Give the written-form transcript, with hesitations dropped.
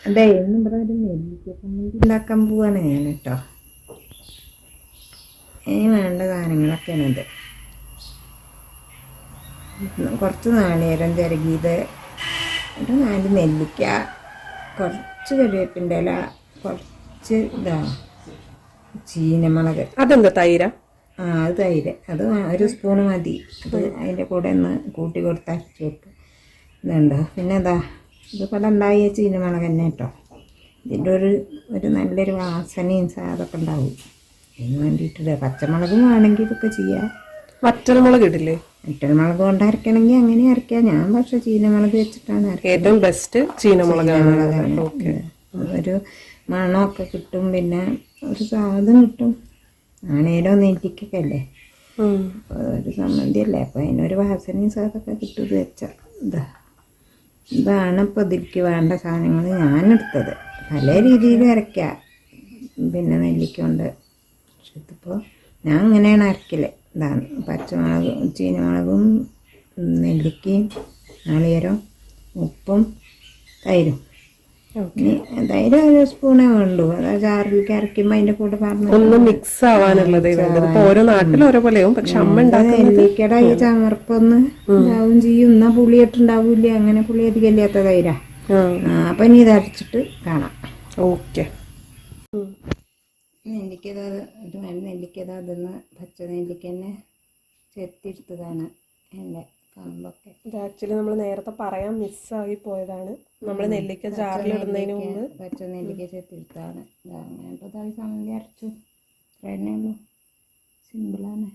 അതെ ഇന്ന് ഇവിടെ ഒരു നെല്ലിക്കമ്മന്തി ഉണ്ടാക്കാൻ പോവാണ് ഞാൻ കേട്ടോ. ഇനി വേണ്ട സാധനങ്ങളൊക്കെയാണ് ഇത്. കുറച്ച് നാളികേരം ചിരകിയത്, ഒരു 4 നെല്ലിക്ക, കുറച്ച് കരിവേപ്പിൻ്റെ ഇല, കുറച്ച് ചീനമുളക്. അതെന്താ തൈര? അത് തൈര്, അത് 1 സ്പൂണ് മതി. അത് അതിൻ്റെ കൂടെ ഒന്ന് കൂട്ടി കൊടുത്ത് അരച്ച് വെക്കും. ഇതുണ്ടോ, പിന്നെ ഇതിപ്പോൾ ഉണ്ടായ ചീനമുളക് തന്നെ കേട്ടോ. ഇതിൻ്റെ ഒരു നല്ലൊരു വാസനയും സാധമൊക്കെ ഉണ്ടാവും. അതിന് വേണ്ടിയിട്ട് പച്ചമുളകും വേണമെങ്കിൽ ഇതൊക്കെ ചെയ്യാം. വറ്റൽമുളക് ഇടില്ലേ? വറ്റൽമുളക് കൊണ്ട് അരക്കണമെങ്കിൽ അങ്ങനെ അരക്കാം. ഞാൻ പക്ഷെ ചീനമുളക് വെച്ചിട്ടാണ് അരക്കുന്നത്. ഏറ്റവും ബെസ്റ്റ് ചീനമുളകാണ്. ഒരു മണമൊക്കെ കിട്ടും, പിന്നെ ഒരു സ്വാദും കിട്ടും. ആണേലോ നെല്ലിക്കൊക്കെ അല്ലേ, ഒരു സമ്മന്തിയല്ലേ, അപ്പോൾ അതിനൊരു വാസനയും സ്വാദൊക്കെ കിട്ടും. ഇത് വെച്ചാൽ ഇതാണ് ഇപ്പോൾ ഇതിലേക്ക് വേണ്ട സാധനങ്ങൾ ഞാനെടുത്തത്. പല രീതിയിൽ അരയ്ക്കാം, പിന്നെ നെല്ലിക്കൊണ്ട്. പക്ഷെ ഇതിപ്പോൾ ഞാൻ ഇങ്ങനെയാണ് അരക്കൽ. ഇതാണ് പച്ചമുളകും ചീനമുളകും നെല്ലിക്കയും നാളികേരവും ഉപ്പും തൈരും. തൈര് 1 സ്പൂണേ വേണ്ടൂ. അതായത് ചാറിലേക്ക് അരയ്ക്കുമ്പോൾ അതിൻ്റെ കൂടെ ഒന്ന് മിക്സ് ആവാനുള്ളത്. ഓരോ നാട്ടിൽ ഓരോ പോലെയാവും, പക്ഷെ അമ്മ നെല്ലിക്കയുടെ ഈ ചമർപ്പൊന്ന് ഇതാവും ചെയ്യും. എന്നാൽ പുളിയിട്ടുണ്ടാവൂല, അങ്ങനെ പുളി അധികം ഇല്ലാത്ത തൈരാ. അപ്പം ഇനി ഇത് അരച്ചിട്ട് കാണാം. ഓക്കെ. നെല്ലിക്കത് ഒരു 4 നെല്ലിക്കത് അതൊന്ന് പച്ച നെല്ലിക്ക തന്നെ ചെത്തിയെടുത്തതാണ്. എൻ്റെ കമ്പൊക്കെ ഇത് ആക്ച്വലി നമ്മൾ നേരത്തെ പറയാൻ മിസ്സായി പോയതാണ്. നമ്മൾ നെല്ലിക്ക ജാറിലിടുന്നതിന് മുമ്പ് പച്ച നെല്ലിക്ക ചെത്തിയെടുത്താണ്. അങ്ങനെ ഇപ്പോൾ സമ്മന്തി അരച്ചു. അത്രേ ഉള്ളൂ, സിമ്പിളാണ്.